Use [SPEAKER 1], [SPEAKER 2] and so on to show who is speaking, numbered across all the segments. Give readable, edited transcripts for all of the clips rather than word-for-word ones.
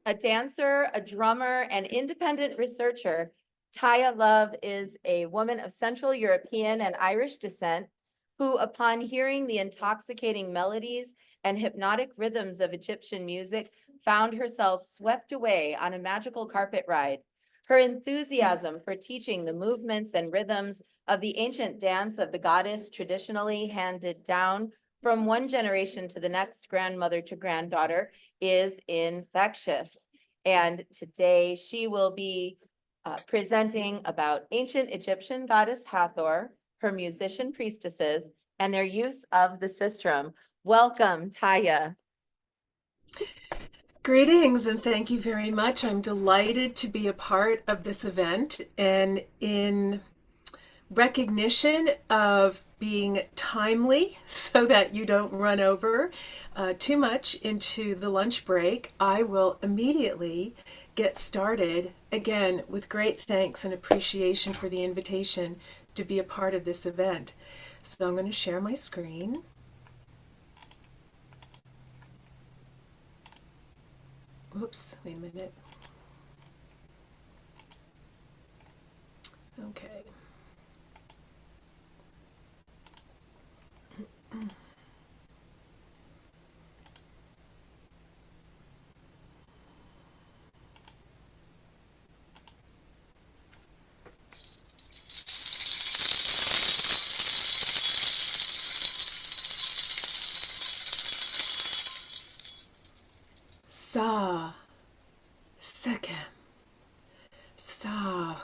[SPEAKER 1] A dancer, a drummer, and independent researcher, Tahya Love is a woman of Central European and Irish descent who, upon hearing the intoxicating melodies and hypnotic rhythms of Egyptian music, found herself swept away on a magical carpet ride. Her enthusiasm for teaching the movements and rhythms of the ancient dance of the goddess, traditionally handed down from one generation to the next, grandmother to granddaughter, is infectious. And today she will be presenting about ancient Egyptian goddess Hathor, her musician priestesses, and their use of the Systrum. Welcome, Tahya.
[SPEAKER 2] Greetings and thank you very much. I'm delighted to be a part of this event, and in recognition of being timely so that you don't run over too much into the lunch break, I will immediately get started, again with great thanks and appreciation for the invitation to be a part of this event. So I'm going to share my screen. Oops, wait a minute. Okay. Sa, Sekem, Sa,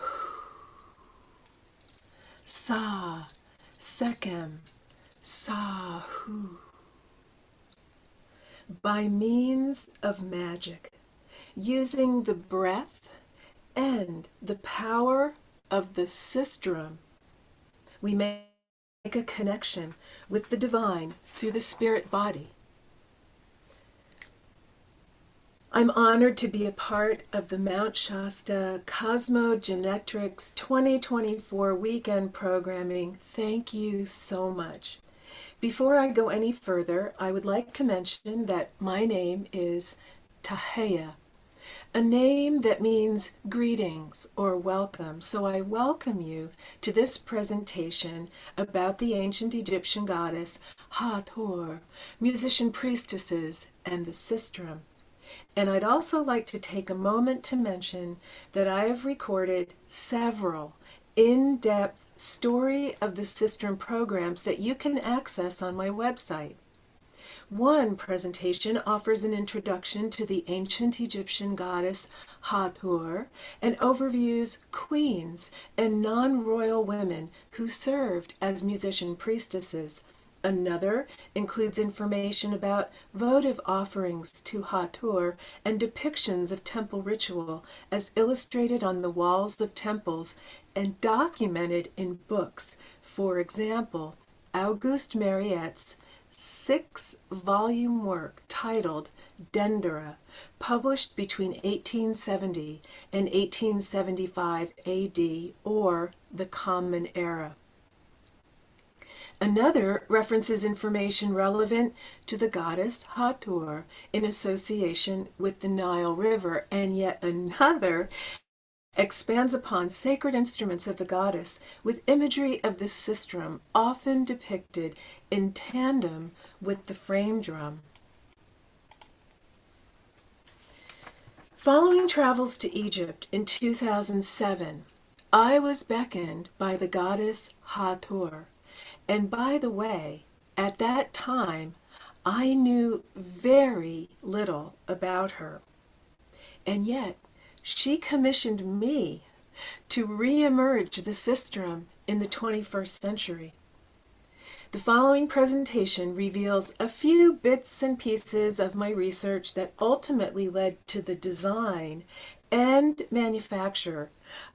[SPEAKER 2] Sa, Sekem, Sa, Hu. By means of magic, using the breath and the power of the Systrum, we make a connection with the divine through the spirit body. I'm honored to be a part of the Mount Shasta Cosmogenetrix 2024 weekend programming. Thank you so much. Before I go any further, I would like to mention that my name is Tahya, a name that means greetings or welcome. So I welcome you to this presentation about the ancient Egyptian goddess Hathor, musician-priestesses, and the Systrum. And I'd also like to take a moment to mention that I have recorded several in-depth story of the Systrum programs that you can access on my website. One presentation offers an introduction to the ancient Egyptian goddess Hathor and overviews queens and non-royal women who served as musician priestesses. Another includes information about votive offerings to Hathor and depictions of temple ritual as illustrated on the walls of temples and documented in books. For example, Auguste Mariette's 6-volume work titled Dendera, published between 1870 and 1875 AD, or the Common Era. Another references information relevant to the goddess Hathor in association with the Nile River, and yet another expands upon sacred instruments of the goddess with imagery of the sistrum, often depicted in tandem with the frame drum. Following travels to Egypt in 2007, I was beckoned by the goddess Hathor. And by the way, at that time, I knew very little about her. And yet, she commissioned me to re-emerge the Systrum in the 21st century. The following presentation reveals a few bits and pieces of my research that ultimately led to the design and manufacture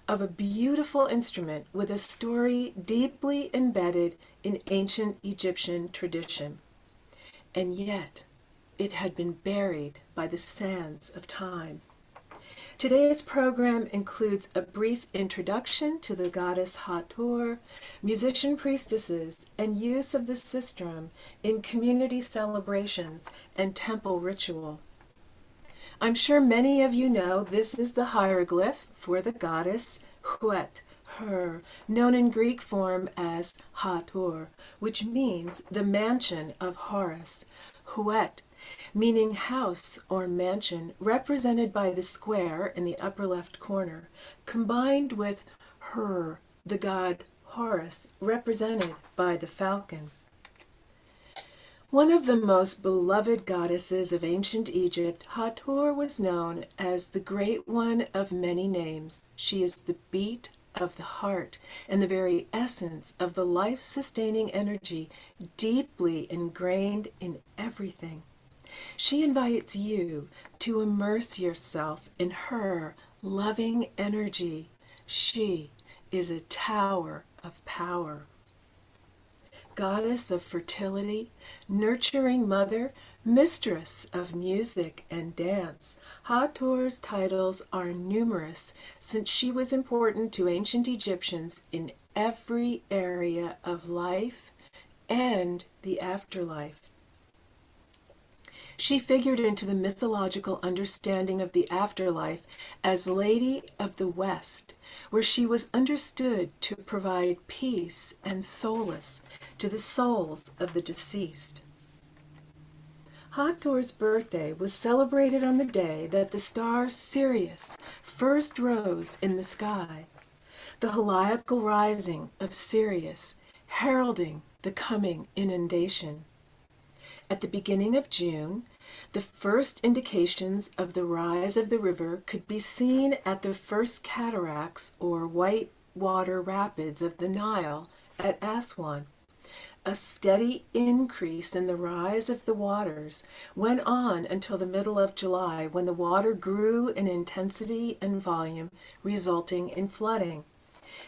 [SPEAKER 2] of a beautiful instrument with a story deeply embedded in ancient Egyptian tradition. And yet, it had been buried by the sands of time. Today's program includes a brief introduction to the goddess Hathor, musician priestesses, and use of the Systrum in community celebrations and temple ritual. I'm sure many of you know this is the hieroglyph for the goddess Huet, her, known in Greek form as Hathor, which means the mansion of Horus. Huet, meaning house or mansion, represented by the square in the upper left corner, combined with her, the god Horus, represented by the falcon. One of the most beloved goddesses of ancient Egypt, Hathor was known as the Great One of many names. She is the beat of the heart and the very essence of the life-sustaining energy deeply ingrained in everything. She invites you to immerse yourself in her loving energy. She is a tower of power. Goddess of fertility, nurturing mother, mistress of music and dance, Hathor's titles are numerous since she was important to ancient Egyptians in every area of life and the afterlife. She figured into the mythological understanding of the afterlife as Lady of the West, where she was understood to provide peace and solace to the souls of the deceased. Hathor's birthday was celebrated on the day that the star Sirius first rose in the sky, the heliacal rising of Sirius heralding the coming inundation. At the beginning of June, the first indications of the rise of the river could be seen at the first cataracts or white water rapids of the Nile at Aswan. A steady increase in the rise of the waters went on until the middle of July, when the water grew in intensity and volume, resulting in flooding.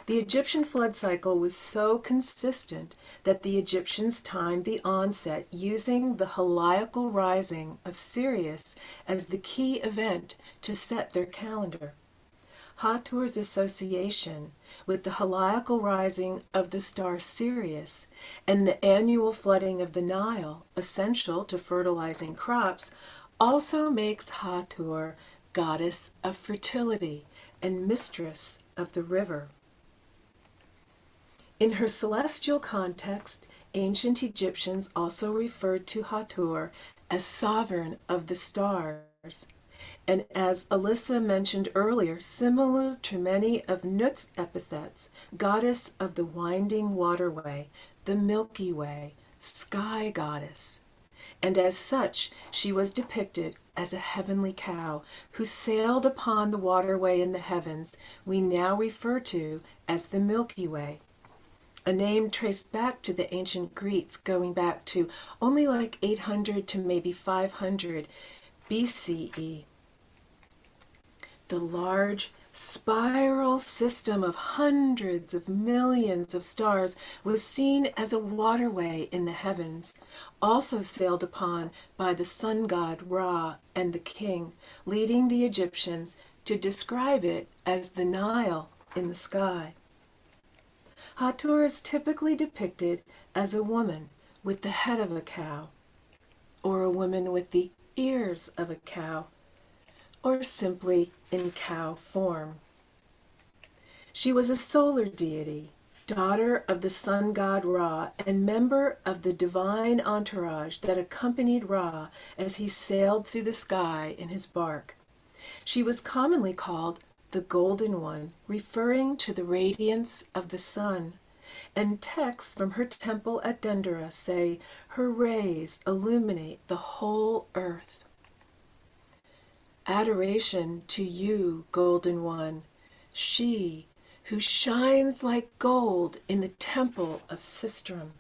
[SPEAKER 2] The Egyptian flood cycle was so consistent that the Egyptians timed the onset using the heliacal rising of Sirius as the key event to set their calendar. Hathor's association with the heliacal rising of the star Sirius and the annual flooding of the Nile, essential to fertilizing crops, also makes Hathor goddess of fertility and mistress of the river. In her celestial context, ancient Egyptians also referred to Hathor as sovereign of the stars. And as Alyssa mentioned earlier, similar to many of Nut's epithets, goddess of the winding waterway, the Milky Way, sky goddess. And as such, she was depicted as a heavenly cow who sailed upon the waterway in the heavens we now refer to as the Milky Way. A name traced back to the ancient Greeks, going back to only like 800 to maybe 500 BCE. The large spiral system of hundreds of millions of stars was seen as a waterway in the heavens, also sailed upon by the sun god Ra and the king, leading the Egyptians to describe it as the Nile in the sky. Hathor is typically depicted as a woman with the head of a cow, or a woman with the ears of a cow, or simply in cow form. She was a solar deity, daughter of the sun god Ra, and member of the divine entourage that accompanied Ra as he sailed through the sky in his bark. She was commonly called the Golden One, referring to the radiance of the sun, and texts from her temple at Dendera say her rays illuminate the whole earth. Adoration to you, Golden One, she who shines like gold in the temple of Systrum.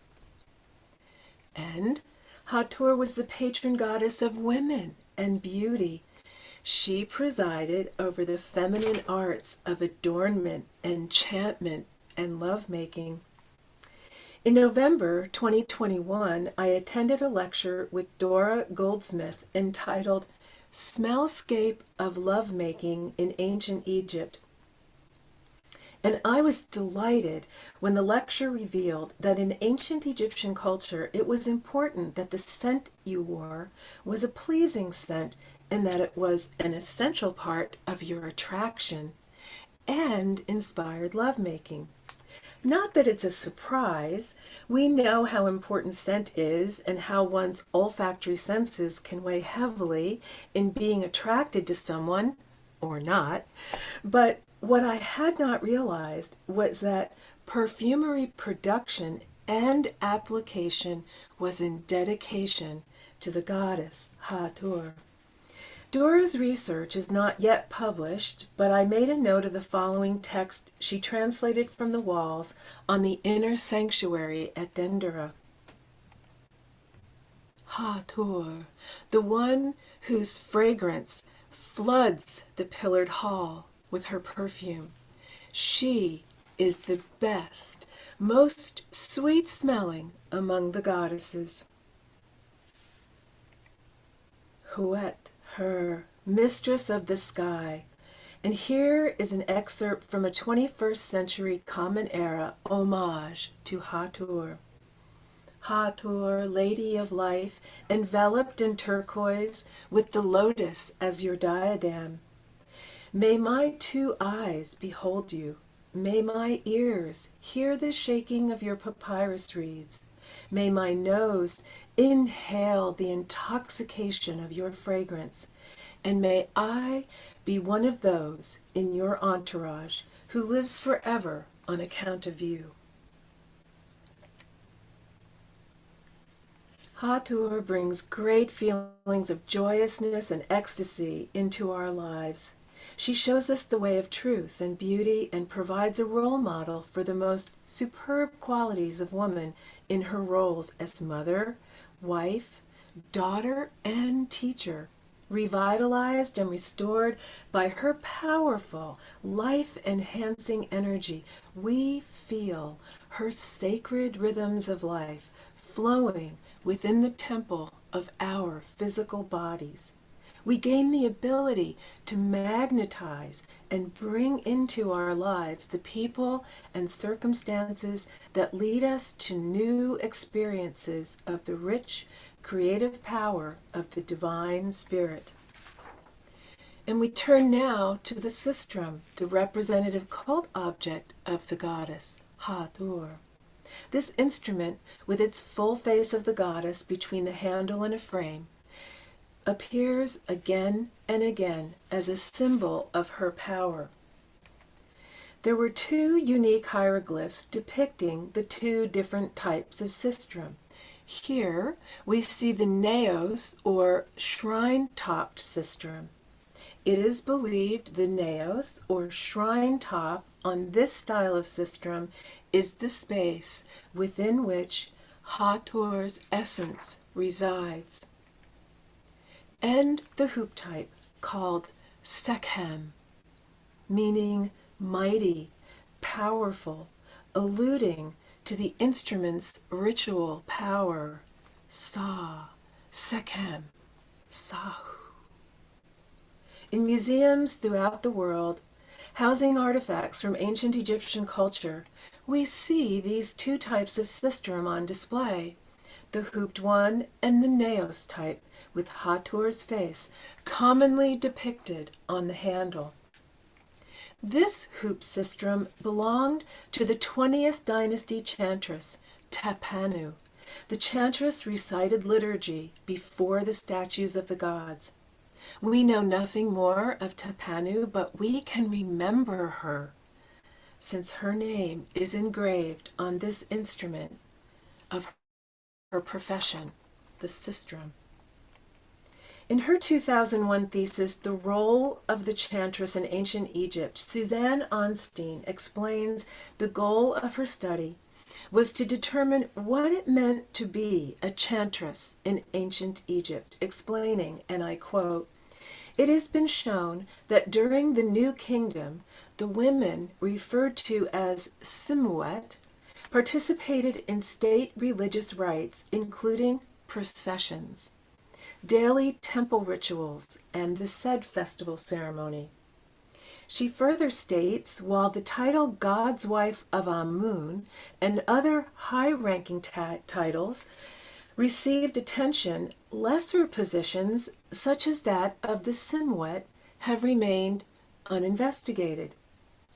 [SPEAKER 2] And Hathor was the patron goddess of women and beauty. She presided over the feminine arts of adornment, enchantment, and lovemaking. In November 2021, I attended a lecture with Dora Goldsmith entitled Smellscape of Lovemaking in Ancient Egypt. And I was delighted when the lecture revealed that in ancient Egyptian culture, it was important that the scent you wore was a pleasing scent and that it was an essential part of your attraction and inspired lovemaking. Not that it's a surprise. We know how important scent is and how one's olfactory senses can weigh heavily in being attracted to someone or not. But what I had not realized was that perfumery production and application was in dedication to the goddess Hathor. Dora's research is not yet published, but I made a note of the following text she translated from the walls on the inner sanctuary at Dendera. Hathor, the one whose fragrance floods the pillared hall with her perfume. She is the best, most sweet-smelling among the goddesses. Huet, her, mistress of the sky. And here is an excerpt from a 21st century Common Era homage to Hathor. Hathor, lady of life, enveloped in turquoise, with the lotus as your diadem. May my two eyes behold you. May my ears hear the shaking of your papyrus reeds. May my nose inhale the intoxication of your fragrance. And may I be one of those in your entourage who lives forever on account of you. Hathor brings great feelings of joyousness and ecstasy into our lives. She shows us the way of truth and beauty and provides a role model for the most superb qualities of woman in her roles as mother, wife, daughter, and teacher. Revitalized and restored by her powerful, life-enhancing energy, we feel her sacred rhythms of life flowing within the temple of our physical bodies. We gain the ability to magnetize and bring into our lives the people and circumstances that lead us to new experiences of the rich, creative power of the divine spirit. And we turn now to the Systrum, the representative cult object of the goddess, Hathor. This instrument, with its full face of the goddess between the handle and a frame, appears again and again as a symbol of her power. There were two unique hieroglyphs depicting the two different types of Systrum. Here we see the naos, or shrine-topped Systrum. It is believed the naos, or shrine top, on this style of Systrum is the space within which Hathor's essence resides. And the hoop type, called Sekhem, meaning mighty, powerful, alluding to the instrument's ritual power. Sa, Sekhem, Sahu. In museums throughout the world, housing artifacts from ancient Egyptian culture, we see these two types of Systrum on display, the hooped one and the naos type, with Hathor's face commonly depicted on the handle. This hoop Systrum belonged to the 20th dynasty chantress, Tapanu. The chantress recited liturgy before the statues of the gods. We know nothing more of Tapanu, but we can remember her, since her name is engraved on this instrument of her profession, the Systrum. In her 2001 thesis, The Role of the Chantress in Ancient Egypt, Suzanne Onstein explains the goal of her study was to determine what it meant to be a chantress in ancient Egypt, explaining, and I quote, "It has been shown that during the New Kingdom, the women referred to as Simuet participated in state religious rites, including processions, daily temple rituals, and the said festival ceremony. She further states, while the title God's Wife of Amun and other high-ranking titles received attention, lesser positions, such as that of the Simwet, have remained uninvestigated.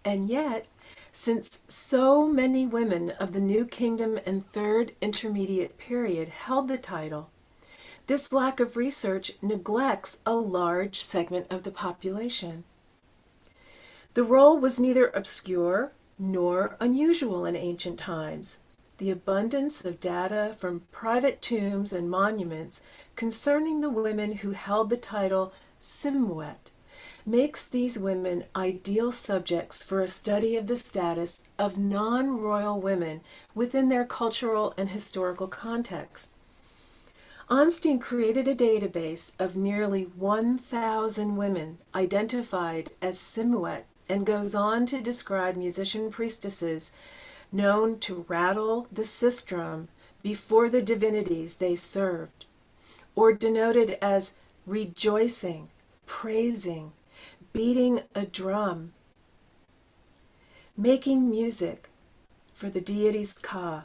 [SPEAKER 2] And yet, since so many women of the New Kingdom and Third Intermediate Period held the title, this lack of research neglects a large segment of the population. The role was neither obscure nor unusual in ancient times. The abundance of data from private tombs and monuments concerning the women who held the title Simwet makes these women ideal subjects for a study of the status of non-royal women within their cultural and historical context. Onstein created a database of nearly 1,000 women identified as Simwet and goes on to describe musician-priestesses known to rattle the Systrum before the divinities they served, or denoted as rejoicing, praising, beating a drum, making music for the deities Ka.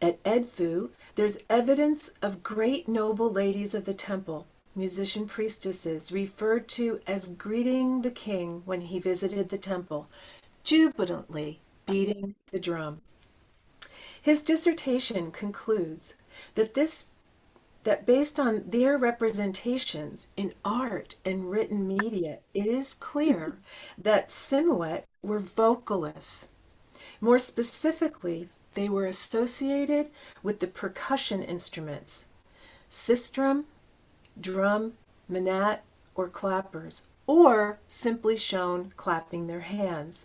[SPEAKER 2] At Edfu, there's evidence of great noble ladies of the temple, musician-priestesses, referred to as greeting the king when he visited the temple, jubilantly beating the drum. His dissertation concludes that based on their representations in art and written media, it is clear that Simwet were vocalists. More specifically, they were associated with the percussion instruments, Systrum, drum, manat, or clappers, or simply shown clapping their hands.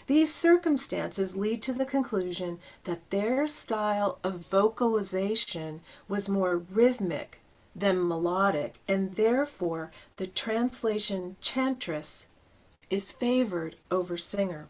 [SPEAKER 2] These circumstances lead to the conclusion that their style of vocalization was more rhythmic than melodic, and therefore the translation chantress is favored over singer.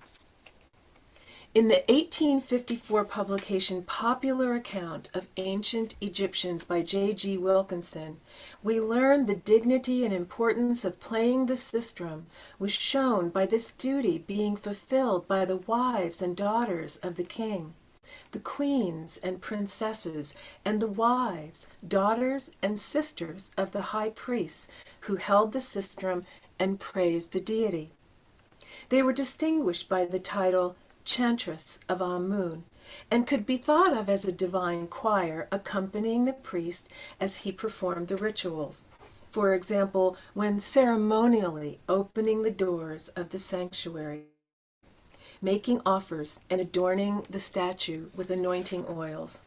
[SPEAKER 2] In the 1854 publication Popular Account of Ancient Egyptians by J.G. Wilkinson, we learn the dignity and importance of playing the sistrum was shown by this duty being fulfilled by the wives and daughters of the king, the queens and princesses, and the wives, daughters, and sisters of the high priests who held the sistrum and praised the deity. They were distinguished by the title Chantress of Amun, and could be thought of as a divine choir accompanying the priest as he performed the rituals. For example, when ceremonially opening the doors of the sanctuary, making offers, and adorning the statue with anointing oils.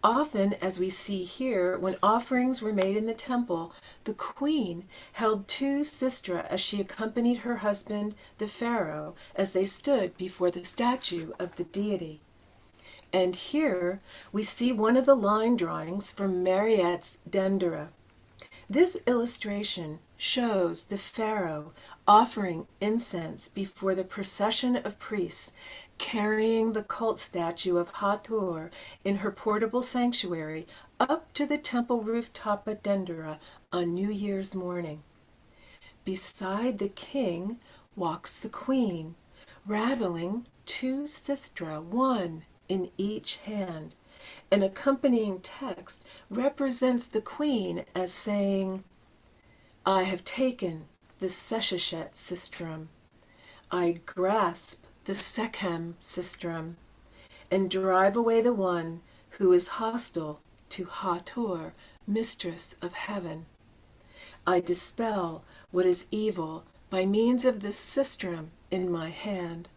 [SPEAKER 2] Often, as we see here, when offerings were made in the temple, the queen held two sistra as she accompanied her husband, the pharaoh, as they stood before the statue of the deity. And here we see one of the line drawings from Mariette's Dendera. This illustration shows the pharaoh offering incense before the procession of priests, carrying the cult statue of Hathor in her portable sanctuary up to the temple rooftop at Dendera on New Year's morning. Beside the king walks the queen, rattling two sistra, one in each hand. An accompanying text represents the queen as saying, "I have taken the Sesheshet sistrum. I grasp the Sekhem sistrum, and drive away the one who is hostile to Hathor, mistress of heaven. I dispel what is evil by means of the sistrum in my hand.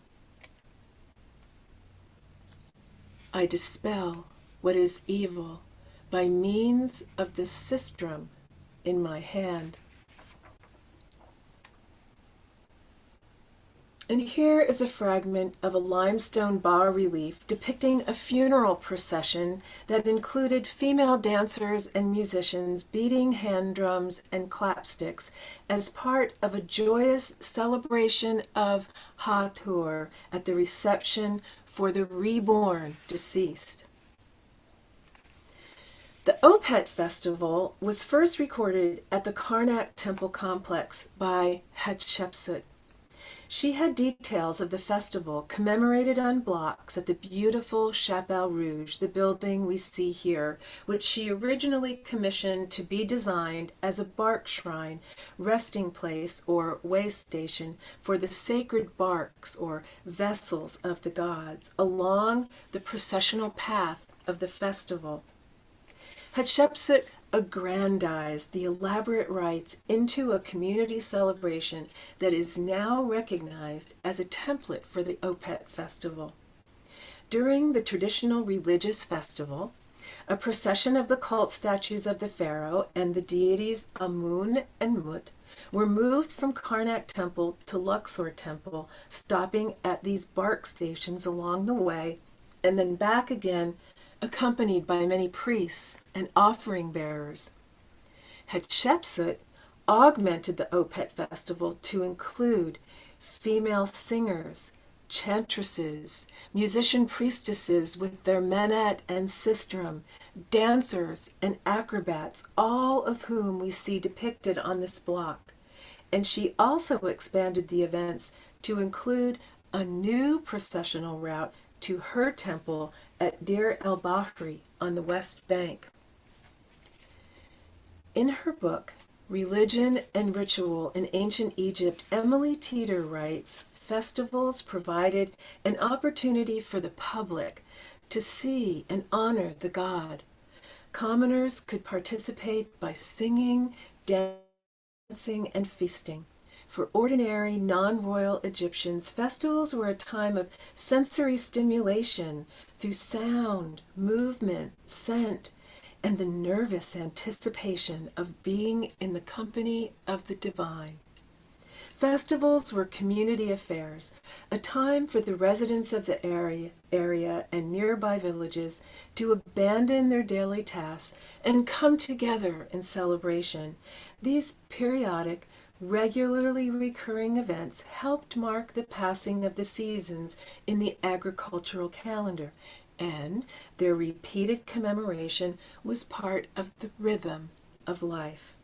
[SPEAKER 2] I dispel what is evil by means of the sistrum in my hand." And here is a fragment of a limestone bas-relief depicting a funeral procession that included female dancers and musicians beating hand drums and clapsticks as part of a joyous celebration of Hathor at the reception for the reborn deceased. The Opet Festival was first recorded at the Karnak Temple Complex by Hatshepsut. She had details of the festival commemorated on blocks at the beautiful Chapelle Rouge, the building we see here, which she originally commissioned to be designed as a bark shrine, resting place, or way station for the sacred barks or vessels of the gods along the processional path of the festival. Hatshepsut aggrandized the elaborate rites into a community celebration that is now recognized as a template for the Opet Festival. During the traditional religious festival, a procession of the cult statues of the pharaoh and the deities Amun and Mut were moved from Karnak Temple to Luxor Temple, stopping at these bark stations along the way, and then back again, accompanied by many priests and offering bearers. Hatshepsut augmented the Opet Festival to include female singers, chantresses, musician-priestesses with their menet and sistrum, dancers and acrobats, all of whom we see depicted on this block. And she also expanded the events to include a new processional route to her temple at Deir el-Bahri on the West Bank. In her book, Religion and Ritual in Ancient Egypt, Emily Teeter writes, festivals provided an opportunity for the public to see and honor the god. Commoners could participate by singing, dancing, and feasting. For ordinary, non-royal Egyptians, festivals were a time of sensory stimulation through sound, movement, scent, and the nervous anticipation of being in the company of the divine. Festivals were community affairs, a time for the residents of the area and nearby villages to abandon their daily tasks and come together in celebration. These periodic, regularly recurring events helped mark the passing of the seasons in the agricultural calendar, and their repeated commemoration was part of the rhythm of life.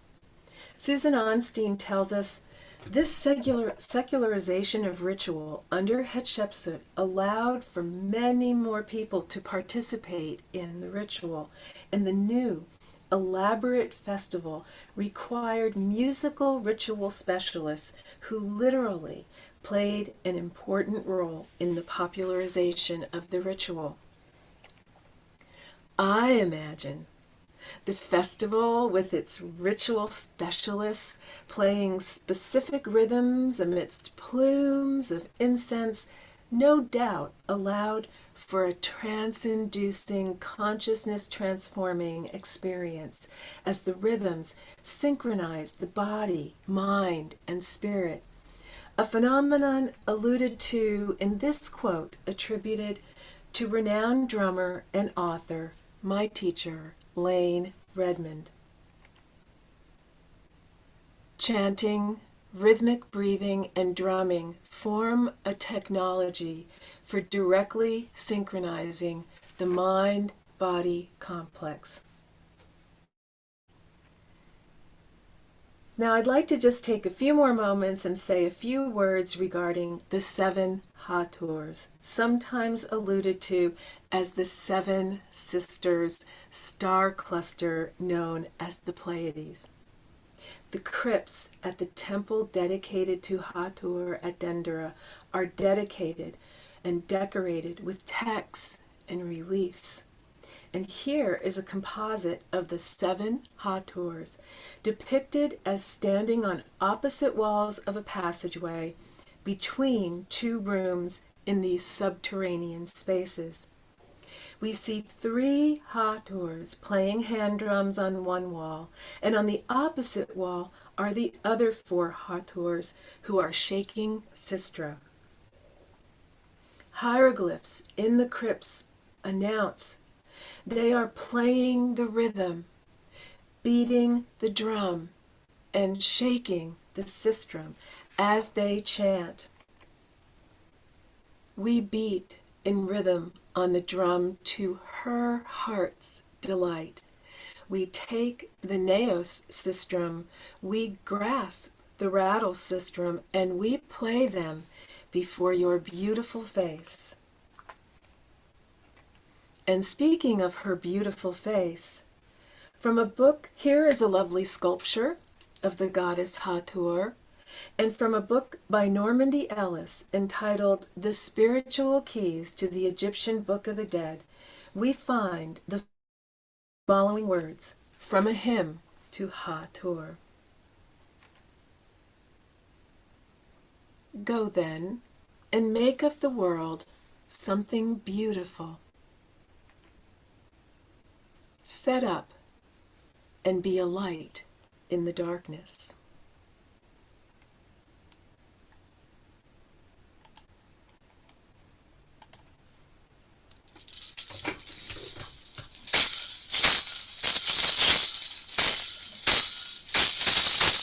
[SPEAKER 2] Susan Onstein tells us this secularization of ritual under Hatshepsut allowed for many more people to participate in the ritual, and the new elaborate festival required musical ritual specialists who literally played an important role in the popularization of the ritual. I imagine the festival with its ritual specialists playing specific rhythms amidst plumes of incense no doubt allowed for a trance-inducing, consciousness-transforming experience as the rhythms synchronized the body, mind, and spirit. A phenomenon alluded to in this quote attributed to renowned drummer and author, my teacher, Lane Redmond. Chanting, rhythmic breathing, and drumming form a technology for directly synchronizing the mind-body complex. Now I'd like to just take a few more moments and say a few words regarding the 7 Hathors, sometimes alluded to as the 7 sisters star cluster known as the Pleiades. The crypts at the temple dedicated to Hathor at Dendera are dedicated and decorated with texts and reliefs. And here is a composite of the 7 Hathors, depicted as standing on opposite walls of a passageway between 2 rooms in these subterranean spaces. We see 3 Hathors playing hand drums on one wall, and on the opposite wall are the other 4 Hathors who are shaking sistra. Hieroglyphs in the crypts announce they are playing the rhythm, beating the drum, and shaking the sistrum as they chant. We beat in rhythm on the drum to her heart's delight. We take the naos systrum, we grasp the rattle systrum, and we play them before your beautiful face. And speaking of her beautiful face, from a book, here is a lovely sculpture of the goddess Hathor, and from a book by Normandy Ellis entitled The Spiritual Keys to the Egyptian Book of the Dead, we find the following words from a hymn to Hathor. Go then, and make of the world something beautiful. Set up and be a light in the darkness.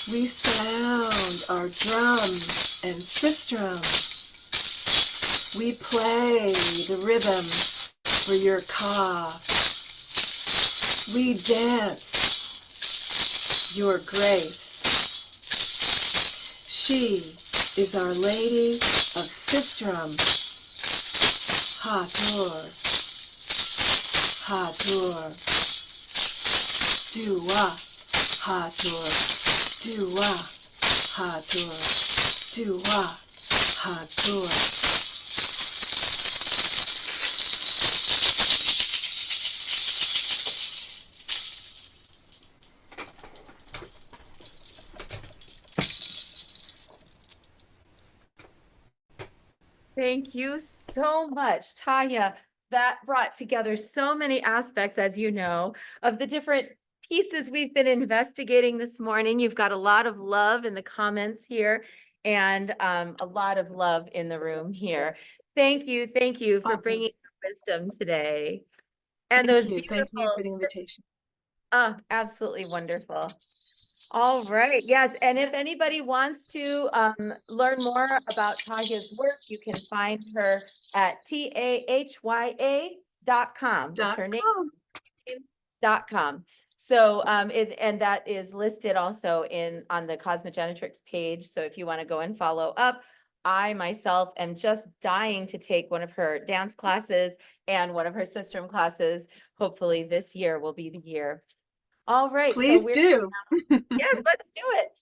[SPEAKER 2] We sound our drum and sistrum. We play the rhythm for your ka. We dance your grace. She is Our Lady of Systrum. Hathor, Hathor, Dua, Hathor, Dua, Hathor, Dua, Hathor.
[SPEAKER 1] Thank you so much, Tahya. That brought together so many aspects, as you know, of the different pieces we've been investigating this morning. You've got a lot of love in the comments here and a lot of love in the room here. Thank you for
[SPEAKER 2] Awesome.
[SPEAKER 1] bringing wisdom today. And
[SPEAKER 2] Thank
[SPEAKER 1] those
[SPEAKER 2] you. Thank you for the
[SPEAKER 1] beautiful,
[SPEAKER 2] invitation.
[SPEAKER 1] absolutely wonderful. All right. Yes. And if anybody wants to learn more about Tahya's work, you can find her at tahya.com. That's her name. .com. So and that is listed also on the Cosmogenetrix page. So if you want to go and follow up, I myself am just dying to take one of her dance classes and one of her Systrum classes. Hopefully this year will be the year. All right.
[SPEAKER 2] Please do.
[SPEAKER 1] Yes, let's do it.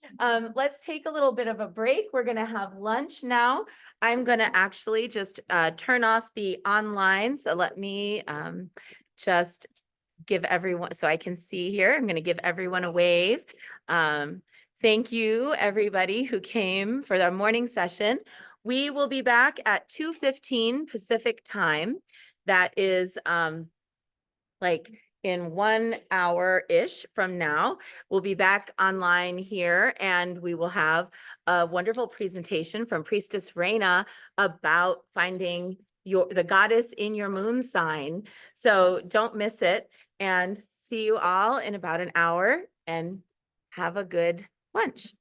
[SPEAKER 1] Let's take a little bit of a break. We're going to have lunch now. I'm going to actually just turn off the online. So let me just give everyone, so I can see here, I'm going to give everyone a wave. Thank you, everybody who came for our morning session. We will be back at 2:15 Pacific time. That is like in 1 hour-ish from now. We'll be back online here and we will have a wonderful presentation from Priestess Raina about finding the goddess in your moon sign. So don't miss it, and see you all in about an hour, and have a good lunch.